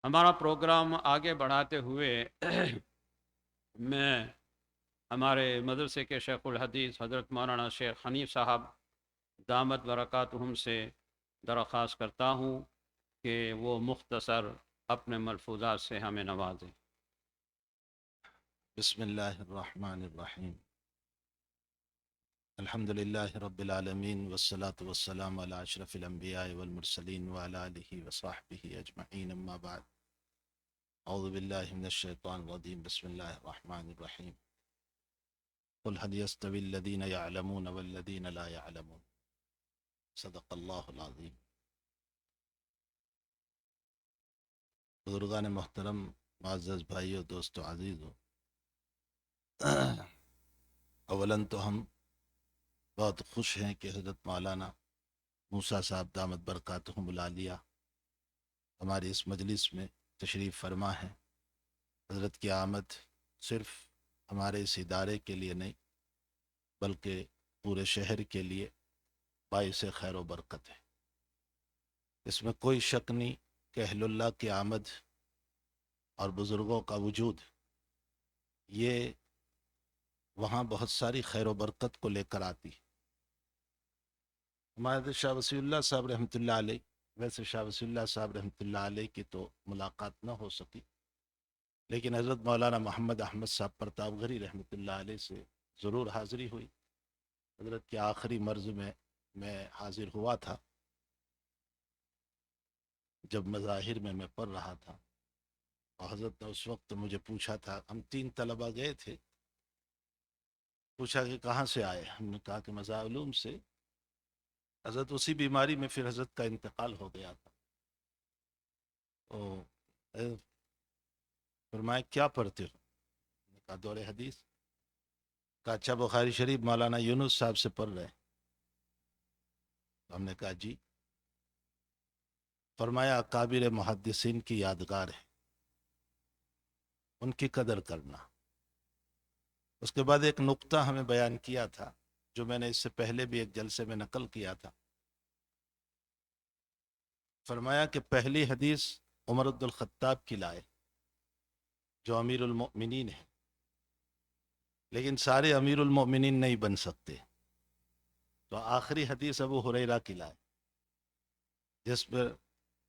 ہمارا پروگرام آگے بڑھاتے ہوئے میں ہمارے مدرسے کے شیخ الحدیث حضرت مولانا شیخ حنیف صاحب دامت برکاتہم سے درخواست کرتا ہوں کہ وہ مختصر اپنے ملفوظات سے ہمیں نوازیں۔ بسم اللہ الرحمن الرحیم الحمد للہ رب العالمین والصلاة والسلام علی اشرف الانبیاء والمرسلین وعلی آلہ وصحبہ اجمعین اما بعد اعوذ باللہ من الشیطان الرجیم بسم اللہ الرحمن الرحیم قل هل يستوي الذین يعلمون والذین لا يعلمون صدق اللہ العظیم۔ بزرگان محترم، معزز بھائیو، دوستو عزیزو، اولاً تو ہم بہت خوش ہیں کہ حضرت مولانا موسیٰ صاحب دامت برکاتہم العالیہ ہماری اس مجلس میں تشریف فرما ہے۔ حضرت کی آمد صرف ہمارے اس ادارے کے لیے نہیں بلکہ پورے شہر کے لیے باعث خیر و برکت ہے۔ اس میں کوئی شک نہیں کہ اہل اللہ کی آمد اور بزرگوں کا وجود یہ وہاں بہت ساری خیر و برکت کو لے کر آتی ہے۔ ہمارے شاہ وسیع اللہ صاحب رحمۃ اللہ علیہ، ویسے شاہ وسیع اللہ صاحب رحمۃ اللہ علیہ کی تو ملاقات نہ ہو سکی، لیکن حضرت مولانا محمد احمد صاحب پرتاپ گھری رحمۃ اللہ علیہ سے ضرور حاضری ہوئی۔ حضرت کے آخری مرض میں حاضر ہوا تھا جب مظاہر میں پڑھ رہا تھا، اور حضرت نے اس وقت مجھے پوچھا تھا، ہم 3 طلبہ گئے تھے، پوچھا کہ کہاں سے آئے، ہم نے کہا کہ مزاح علوم سے۔ حضرت اسی بیماری میں پھر حضرت کا انتقال ہو گیا تھا۔ تو فرمایا کیا پڑھتے ہو؟ میں نے کہا دور حدیث۔ کہا اچھا بخاری شریف مولانا یونس صاحب سے پڑھ رہے ہیں؟ تو ہم نے کہا جی۔ فرمایا اکابر محدثین کی یادگار ہے، ان کی قدر کرنا۔ اس کے بعد ایک نقطہ ہمیں بیان کیا تھا جو میں نے اس سے پہلے بھی ایک جلسے میں نقل کیا تھا۔ فرمایا کہ پہلی حدیث عمر بن الخطاب کی لائے جو امیر المؤمنین ہیں، لیکن سارے امیر المؤمنین نہیں بن سکتے، تو آخری حدیث ابو ہریرہ کی لائے جس پر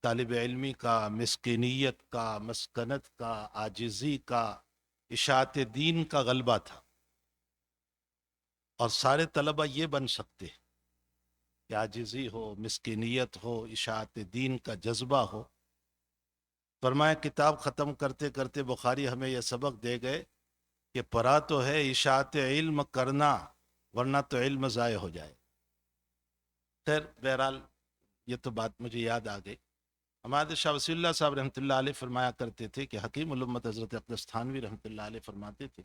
طالب علمی کا، مسکینیت کا، مسکنت کا، عاجزی کا، اشاعت دین کا غلبہ تھا، اور سارے طلبہ یہ بن سکتے کہ عاجزی ہو، مسکینیت ہو، اشاعت دین کا جذبہ ہو۔ فرمایا کتاب ختم کرتے کرتے بخاری ہمیں یہ سبق دے گئے کہ پڑھا تو ہے اشاعت علم کرنا، ورنہ تو علم ضائع ہو جائے۔ خیر بہرحال یہ تو بات مجھے یاد آ گئی۔ ہمارے شاہ وسیع اللہ صاحب رحمۃ اللہ علیہ فرمایا کرتے تھے کہ حکیم الامت حضرت اقدس تھانوی رحمۃ اللہ علیہ فرماتے تھے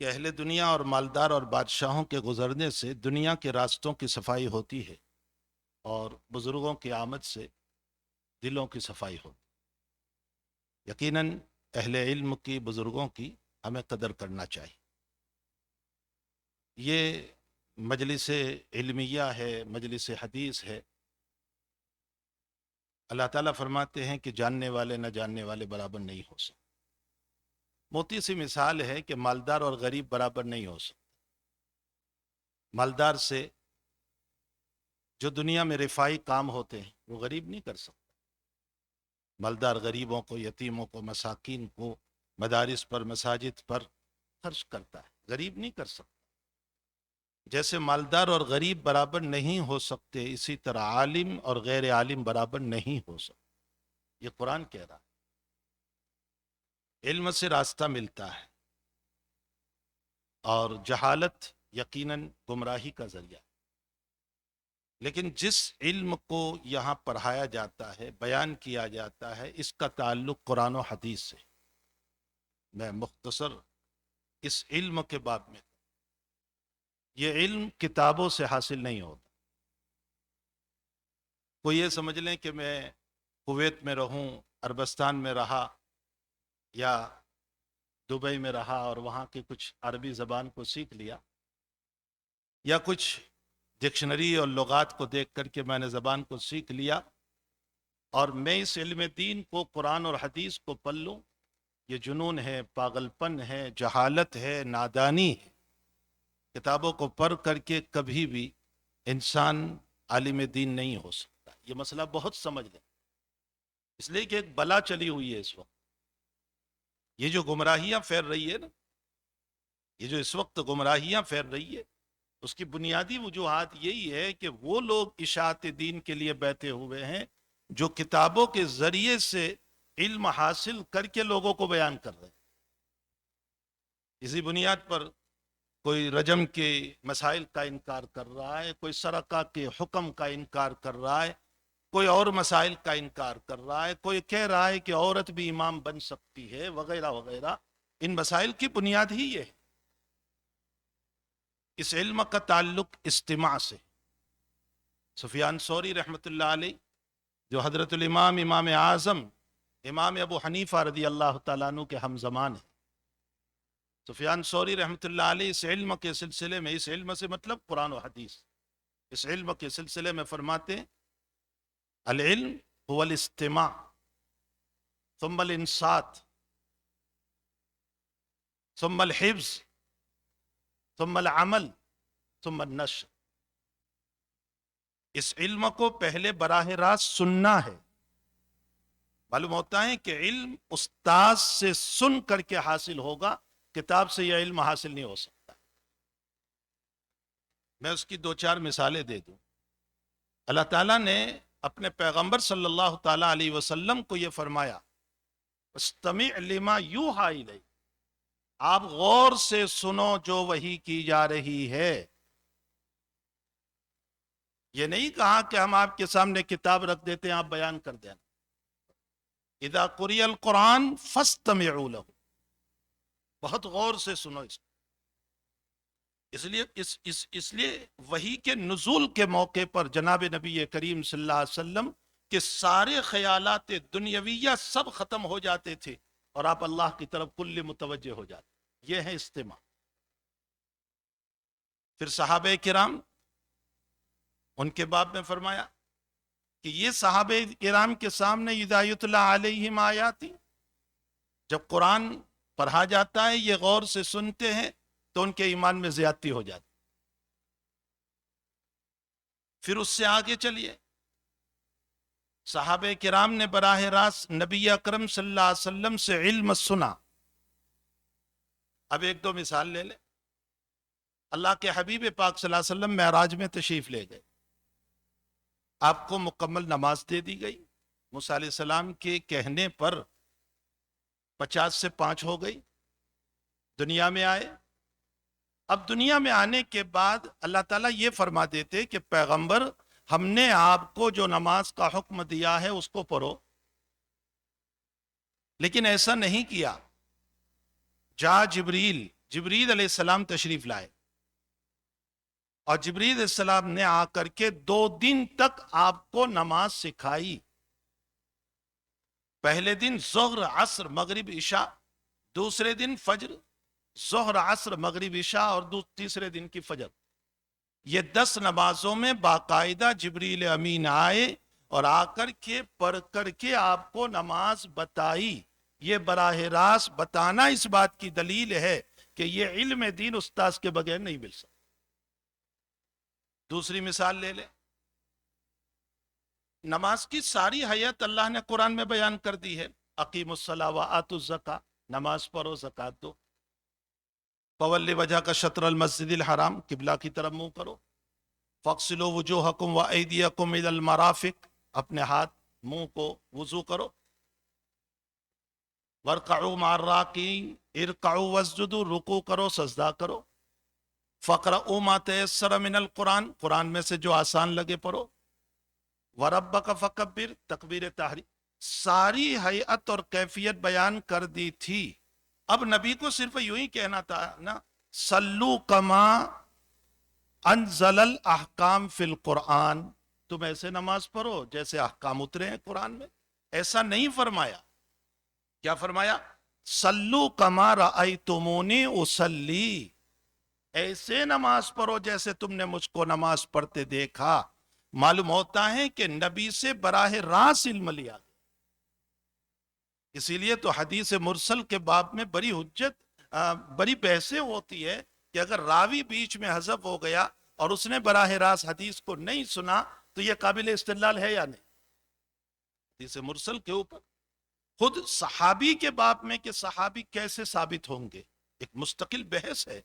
کہ اہل دنیا اور مالدار اور بادشاہوں کے گزرنے سے دنیا کے راستوں کی صفائی ہوتی ہے، اور بزرگوں کی آمد سے دلوں کی صفائی ہوتی۔ یقیناً اہل علم کی، بزرگوں کی ہمیں قدر کرنا چاہیے۔ یہ مجلس علمیہ ہے، مجلس حدیث ہے۔ اللہ تعالیٰ فرماتے ہیں کہ جاننے والے نہ جاننے والے برابر نہیں ہو سکتے۔ موٹی سی مثال ہے کہ مالدار اور غریب برابر نہیں ہو سکتے۔ مالدار سے جو دنیا میں رفاہی کام ہوتے ہیں وہ غریب نہیں کر سکتا۔ مالدار غریبوں کو، یتیموں کو، مساکین کو مدارس پر، مساجد پر خرچ کرتا ہے، غریب نہیں کر سکتا۔ جیسے مالدار اور غریب برابر نہیں ہو سکتے، اسی طرح عالم اور غیر عالم برابر نہیں ہو سکتے۔ یہ قرآن کہہ رہا ہے۔ علم سے راستہ ملتا ہے، اور جہالت یقیناً گمراہی کا ذریعہ۔ لیکن جس علم کو یہاں پڑھایا جاتا ہے، بیان کیا جاتا ہے، اس کا تعلق قرآن و حدیث سے۔ میں مختصر اس علم کے باب میں، یہ علم کتابوں سے حاصل نہیں ہوتا۔ کوئی یہ سمجھ لیں کہ میں کویت میں رہوں، عربستان میں رہا، یا دبئی میں رہا اور وہاں کی کچھ عربی زبان کو سیکھ لیا، یا کچھ ڈکشنری اور لغات کو دیکھ کر کے میں نے زبان کو سیکھ لیا، اور میں اس علم دین کو، قرآن اور حدیث کو پڑھ لوں، یہ جنون ہے، پاگل پن ہے، جہالت ہے، نادانی ہے۔ کتابوں کو پڑھ کر کے کبھی بھی انسان عالم دین نہیں ہو سکتا۔ یہ مسئلہ بہت سمجھ لیں، اس لیے کہ ایک بلا چلی ہوئی ہے اس وقت، یہ جو گمراہیاں پھیر رہی ہے نا، یہ جو اس وقت گمراہیاں پھیر رہی ہے، اس کی بنیادی وجوہات یہی ہے کہ وہ لوگ اشاعت دین کے لیے بیٹھے ہوئے ہیں جو کتابوں کے ذریعے سے علم حاصل کر کے لوگوں کو بیان کر رہے ہیں۔ اسی بنیاد پر کوئی رجم کے مسائل کا انکار کر رہا ہے، کوئی سرقہ کے حکم کا انکار کر رہا ہے، کوئی اور مسائل کا انکار کر رہا ہے، کوئی کہہ رہا ہے کہ عورت بھی امام بن سکتی ہے، وغیرہ وغیرہ۔ ان مسائل کی بنیاد ہی یہ ہے۔ اس علم کا تعلق استماع سے۔ سفیان ثوری رحمۃ اللہ علیہ، جو حضرت الامام امام اعظم امام ابو حنیفہ رضی اللہ تعالیٰ عنہ کے ہم زمان ہیں، سفیان ثوری رحمۃ اللہ علیہ اس علم کے سلسلے میں، اس علم سے مطلب قرآن و حدیث، اس علم کے سلسلے میں فرماتے ہیں العلم هو الاستماع ثم الانصات ثم الحفظ ثم العمل ثم النشر۔ اس علم کو پہلے براہ راست سننا ہے۔ معلوم ہوتا ہے کہ علم استاد سے سن کر کے حاصل ہوگا، کتاب سے یہ علم حاصل نہیں ہو سکتا۔ میں اس کی دو چار مثالیں دے دوں۔ اللہ تعالیٰ نے اپنے پیغمبر صلی اللہ تعالیٰ علیہ وسلم کو یہ فرمایا استمع لما یوحی الیک، آپ غور سے سنو جو وحی کی جا رہی ہے۔ یہ نہیں کہا کہ ہم آپ کے سامنے کتاب رکھ دیتے ہیں، آپ بیان کر دینا۔ اذا قرئ القرآن فاستمعوا له، بہت غور سے سنو اس کو۔ اس لیے وحی کے نزول کے موقع پر جناب نبی کریم صلی اللہ علیہ وسلم کے سارے خیالات دنیاویہ سب ختم ہو جاتے تھے اور آپ اللہ کی طرف کل متوجہ ہو جاتے۔ یہ ہے استماع۔ پھر صحابہ کرام، ان کے باب میں فرمایا کہ یہ صحابہ کرام کے سامنے اذا یتلی علیہم آیاتی، جب قرآن پڑھا جاتا ہے یہ غور سے سنتے ہیں تو ان کے ایمان میں زیادتی ہو جاتی۔ پھر اس سے آگے چلیے، صحابہ کرام نے براہ راست نبی اکرم صلی اللہ علیہ وسلم سے علم سنا۔ اب ایک دو مثال لے لیں۔ اللہ کے حبیب پاک صلی اللہ علیہ وسلم معراج میں تشریف لے گئے، آپ کو مکمل نماز دے دی گئی، موسیٰ علیہ السلام کے کہنے پر 50 سے 5 ہو گئی، دنیا میں آئے۔ اب دنیا میں آنے کے بعد اللہ تعالیٰ یہ فرما دیتے کہ پیغمبر ہم نے آپ کو جو نماز کا حکم دیا ہے اس کو پڑھو، لیکن ایسا نہیں کیا۔ جا جبریل علیہ السلام تشریف لائے، اور جبریل علیہ السلام نے آ کر کے 2 دن تک آپ کو نماز سکھائی۔ پہلے دن ظہر عصر مغرب عشاء، دوسرے دن فجر، ظہر عصر مغرب عشاء، اور تیسرے دن کی فجر۔ یہ 10 نمازوں میں باقاعدہ جبریل امین آئے اور آ کر کے پڑھ کر کے آپ کو نماز بتائی۔ یہ براہ راست بتانا اس بات کی دلیل ہے کہ یہ علم دین استاذ کے بغیر نہیں مل سکتا۔ دوسری مثال لے لیں، نماز کی ساری حیت اللہ نے قرآن میں بیان کر دی ہے۔ اقیم الصلاۃ وآتوا الزکاۃ، نماز پڑھو زکات دو۔ فولی وجہ کا شطر المسجد الحرام، قبلہ کی طرف منہ کرو۔ فاغسلوا وجوہکم وایدیکم الی المرافق، اپنے ہاتھ منہ کو وضو کرو۔ وارکعوا مع الراکعین، ارکعوا واسجدوا، رکوع کرو سجدہ کرو۔ فاقرؤوا ما تیسر من القرآن، قرآن میں سے جو آسان لگے پڑھو۔ وربک فکبر، تکبیر تحریم۔ ساری ہیئت اور کیفیت بیان کر دی تھی۔ اب نبی کو صرف یوں ہی کہنا تھا نا، صلو کما انزل الاحکام فی القرآن، تم ایسے نماز پڑھو جیسے احکام اترے ہیں قرآن میں۔ ایسا نہیں فرمایا۔ کیا فرمایا؟ صلو کما رأیتمونی اصلی، ایسے نماز پڑھو جیسے تم نے مجھ کو نماز پڑھتے دیکھا۔ معلوم ہوتا ہے کہ نبی سے براہ راست علم لیا گیا. اسی لیے تو حدیث مرسل کے باب میں بڑی حجت بڑی بحثیں ہوتی ہے کہ اگر راوی بیچ میں حذف ہو گیا اور اس نے براہ راست حدیث کو نہیں سنا تو یہ قابل استدلال ہے یا نہیں. حدیث مرسل کے اوپر خود صحابی کے باب میں کہ صحابی کیسے ثابت ہوں گے ایک مستقل بحث ہے.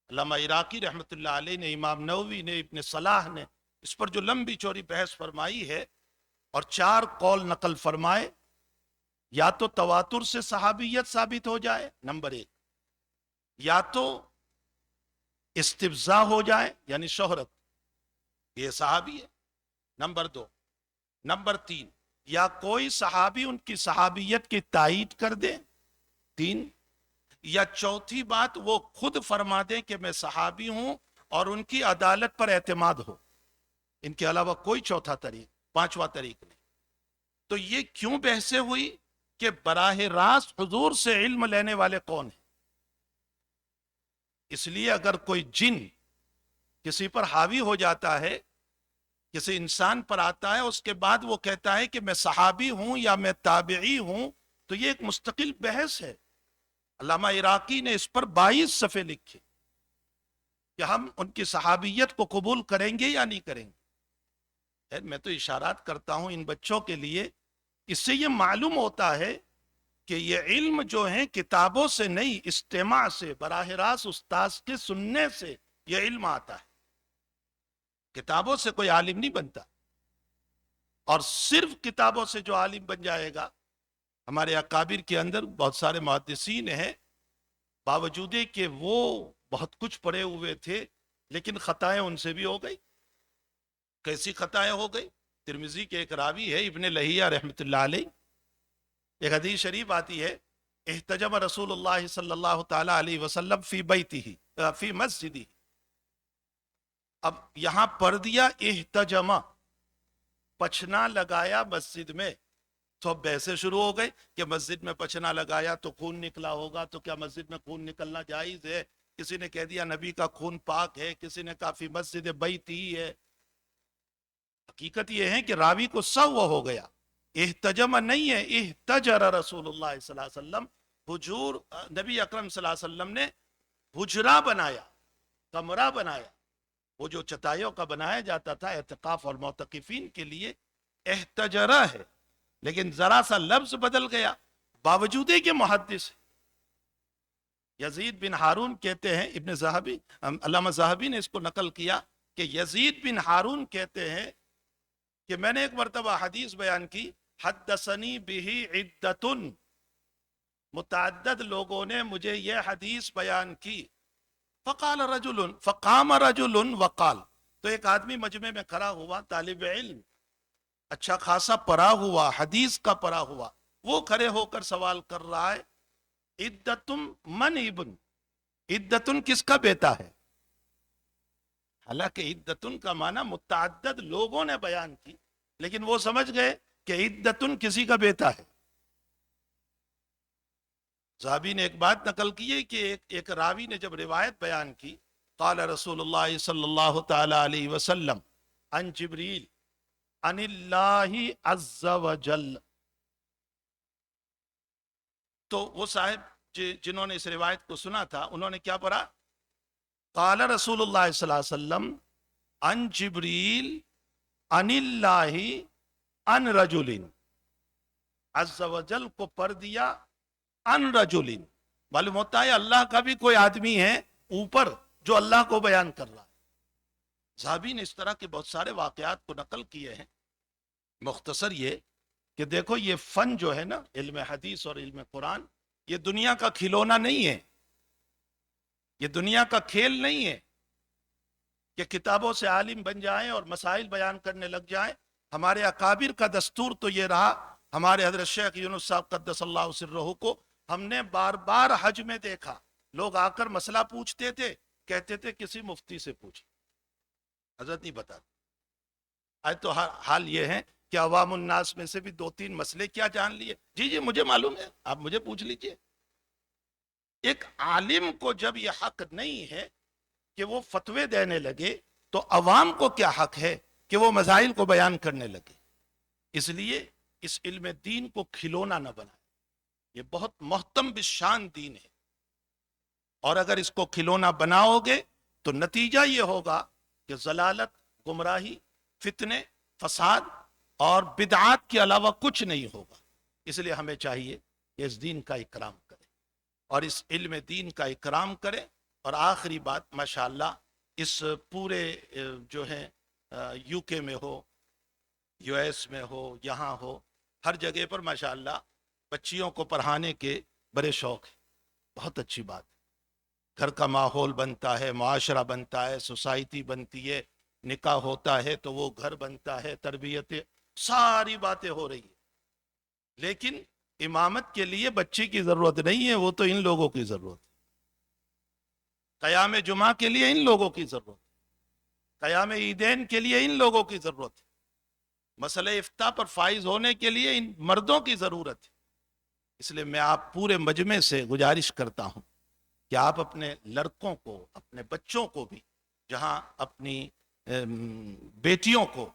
علامہ عراقی رحمۃ اللہ علیہ نے، امام نووی نے، ابن صلاح نے اس پر جو لمبی چوڑی بحث فرمائی ہے اور 4 قول نقل فرمائے. یا تو تواتر سے صحابیت ثابت ہو جائے نمبر 1، یا تو استفزا ہو جائے یعنی شہرت یہ صحابی ہے نمبر 2، نمبر 3 یا کوئی صحابی ان کی صحابیت کی تائید کر دے 3، یا چوتھی بات وہ خود فرما دیں کہ میں صحابی ہوں اور ان کی عدالت پر اعتماد ہو. ان کے علاوہ کوئی چوتھا طریق، پانچواں طریق نہیں. تو یہ کیوں بحثیں ہوئی کہ براہ راست حضور سے علم لینے والے کون ہیں. اس لیے اگر کوئی جن کسی پر حاوی ہو جاتا ہے، کسی انسان پر آتا ہے، اس کے بعد وہ کہتا ہے کہ میں صحابی ہوں یا میں تابعی ہوں، تو یہ ایک مستقل بحث ہے. علامہ عراقی نے اس پر 22 صفحے لکھے کہ ہم ان کی صحابیت کو قبول کریں گے یا نہیں کریں گے. میں تو اشارات کرتا ہوں ان بچوں کے لیے. اس سے یہ معلوم ہوتا ہے کہ یہ علم جو ہے کتابوں سے نہیں، استماع سے، براہ راست استاذ کے سننے سے یہ علم آتا ہے. کتابوں سے کوئی عالم نہیں بنتا. اور صرف کتابوں سے جو عالم بن جائے گا، ہمارے اکابر کے اندر بہت سارے محدثین ہیں، باوجود کہ وہ بہت کچھ پڑھے ہوئے تھے لیکن خطائیں ان سے بھی ہو گئی. کیسی خطائیں ہو گئی؟ ترمذی کے ایک راوی ہے ابن لہیہ رحمۃ اللہ علیہ، ایک حدیث شریف آتی ہے، احتجم رسول اللہ صلی اللہ تعالی علیہ وسلم فی بیتہ فی مسجدہ. اب یہاں پڑھ دیا احتجم، پچھنا لگایا مسجد میں. تو اب بحثیں شروع ہو گئی کہ مسجد میں پچھنا لگایا تو خون نکلا ہوگا، تو کیا مسجد میں خون نکلنا جائز ہے؟ کسی نے کہہ دیا نبی کا خون پاک ہے، کسی نے کہا فی مسجد بیتی ہے. حقیقت یہ ہے کہ راوی کو سو ہو گیا، احتجم نہیں ہے، احتجر رسول اللہ صلی اللہ علیہ وسلم. حجور نبی اکرم صلی اللہ علیہ وسلم نے حجرہ بنایا، کمرہ بنایا، وہ جو چٹائیوں کا بنایا جاتا تھا اعتکاف اور معتکفین کے لیے، احتجرہ ہے، لیکن ذرا سا لفظ بدل گیا. باوجود کہ محدث یزید بن ہارون کہتے ہیں، ابن ذہبی علامہ ذہبی نے اس کو نقل کیا کہ یزید بن ہارون کہتے ہیں کہ میں نے ایک مرتبہ حدیث بیان کی، حدثنی بہ عدۃ، متعدد لوگوں نے مجھے یہ حدیث بیان کی. فقال رجل، فقام رجل وقال، تو ایک آدمی مجمع میں کھڑا ہوا، طالب علم اچھا خاصا پڑھا ہوا، حدیث کا پڑھا ہوا، وہ کھڑے ہو کر سوال کر رہا ہے، عدتم من ابن، عدتن کس کا بیٹا ہے؟ حالانکہ عدتن کا معنی متعدد لوگوں نے بیان کی، لیکن وہ سمجھ گئے کہ عدتن کسی کا بیٹا ہے. صحابی نے ایک بات نقل کی ہے کہ ایک راوی نے جب روایت بیان کی، قال رسول اللہ صلی اللہ تعالی علیہ وسلم عن جبریل عن اللہ عز وجل، تو وہ صاحب جنہوں نے اس روایت کو سنا تھا انہوں نے کیا پڑھا؟ قال رسول اللہ صلی اللہ علیہ وسلم عن جبریل عن اللہ عن رجل، عز وجل کو پڑھ دیا عن رجل. معلوم ہوتا ہے اللہ کا بھی کوئی آدمی ہے اوپر جو اللہ کو بیان کر رہا ہے. صحابی نے اس طرح کے بہت سارے واقعات کو نقل کیے ہیں. مختصر یہ کہ دیکھو یہ فن جو ہے نا، علم حدیث اور علم قرآن، یہ دنیا کا کھلونا نہیں ہے، یہ دنیا کا کھیل نہیں ہے کہ کتابوں سے عالم بن جائیں اور مسائل بیان کرنے لگ جائیں. ہمارے اکابر کا دستور تو یہ رہا، ہمارے حضرت شیخ یونس صاحب قدس اللہ سرہ کو ہم نے بار بار حج میں دیکھا، لوگ آ کر مسئلہ پوچھتے تھے، کہتے تھے کسی مفتی سے پوچھ، حضرت نہیں بتاتے. آج تو حال یہ ہے کہ عوام الناس میں سے بھی 2-3 مسئلے کیا جان لیے، جی مجھے معلوم ہے، آپ مجھے پوچھ لیجئے. ایک عالم کو جب یہ حق نہیں ہے کہ وہ فتوے دینے لگے، تو عوام کو کیا حق ہے کہ وہ مسائل کو بیان کرنے لگے. اس لیے اس علم دین کو کھلونا نہ بنائے. یہ بہت محتم بشان دین ہے، اور اگر اس کو کھلونا بناؤ گے تو نتیجہ یہ ہوگا کہ ضلالت، گمراہی، فتنے، فساد اور بدعات کے علاوہ کچھ نہیں ہوگا. اس لیے ہمیں چاہیے کہ اس دین کا اکرام کریں اور اس علم دین کا اکرام کریں. اور آخری بات، ماشاءاللہ اس پورے جو ہے یو کے میں ہو، یو ایس میں ہو، یہاں ہو، ہر جگہ پر ماشاءاللہ بچیوں کو پڑھانے کے بڑے شوق ہیں. بہت اچھی بات ہے. گھر کا ماحول بنتا ہے، معاشرہ بنتا ہے، سوسائٹی بنتی ہے، نکاح ہوتا ہے تو وہ گھر بنتا ہے، تربیت، ساری باتیں ہو رہی ہیں. لیکن امامت کے لیے بچی کی ضرورت نہیں ہے، وہ تو ان لوگوں کی ضرورت ہے. قیام جمعہ کے لیے ان لوگوں کی ضرورت ہے، قیام عیدین کے لیے ان لوگوں کی ضرورت ہے، مسئلہ افتاء پر فائز ہونے کے لیے ان مردوں کی ضرورت ہے. اس لیے میں آپ پورے مجمع سے گزارش کرتا ہوں کہ آپ اپنے لڑکوں کو، اپنے بچوں کو بھی، جہاں اپنی بیٹیوں کو،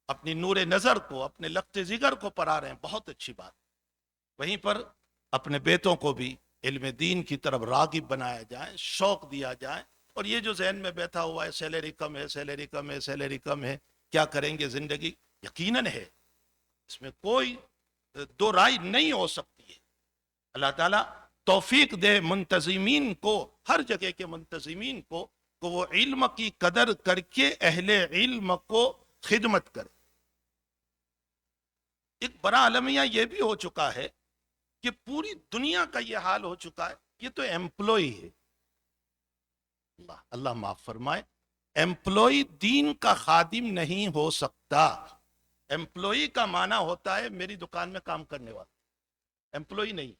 اپنی نور نظر کو، اپنے لخت جگر کو پڑھا رہے ہیں، بہت اچھی بات. وہیں پر اپنے بیٹوں کو بھی علم دین کی طرف راغب بنایا جائے، شوق دیا جائے. اور یہ جو ذہن میں بیٹھا ہوا ہے سیلری کم ہے، سیلری کم ہے، سیلری کم ہے، کیا کریں گے زندگی، یقیناً ہے، اس میں کوئی دو رائے نہیں ہو سکتی ہے. اللہ تعالیٰ توفیق دے منتظمین کو، ہر جگہ کے منتظمین کو، کہ وہ علم کی قدر کر کے اہل علم کو خدمت کرے. ایک بڑا المیہ یہ بھی ہو چکا ہے کہ پوری دنیا کا یہ حال ہو چکا ہے، یہ تو ایمپلائی ہے. اللہ معاف فرمائے، ایمپلائی دین کا خادم نہیں ہو سکتا. ایمپلائی کا معنی ہوتا ہے میری دکان میں کام کرنے والا، ایمپلائی نہیں،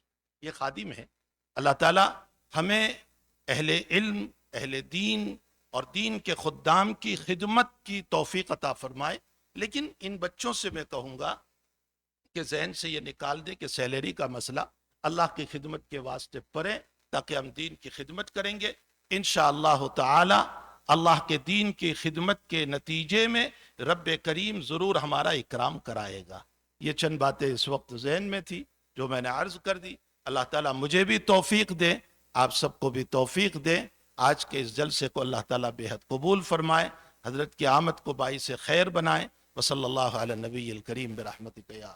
یہ خادم ہے. اللہ تعالی ہمیں اہل علم، اہل دین اور دین کے خدام کی خدمت کی توفیق عطا فرمائے. لیکن ان بچوں سے میں کہوں گا کہ ذہن سے یہ نکال دیں کہ سیلری کا مسئلہ اللہ کی خدمت کے واسطے پڑھیں، تاکہ ہم دین کی خدمت کریں گے انشاءاللہ تعالی. اللہ کے دین کی خدمت کے نتیجے میں رب کریم ضرور ہمارا اکرام کرائے گا. یہ چند باتیں اس وقت ذہن میں تھی جو میں نے عرض کر دی. اللہ تعالیٰ مجھے بھی توفیق دے، آپ سب کو بھی توفیق دے. آج کے اس جلسے کو اللہ تعالیٰ بے حد قبول فرمائے، حضرت کی آمد کو باعث خیر بنائے. وصلی اللہ علی نبی الکریم برحمتک یا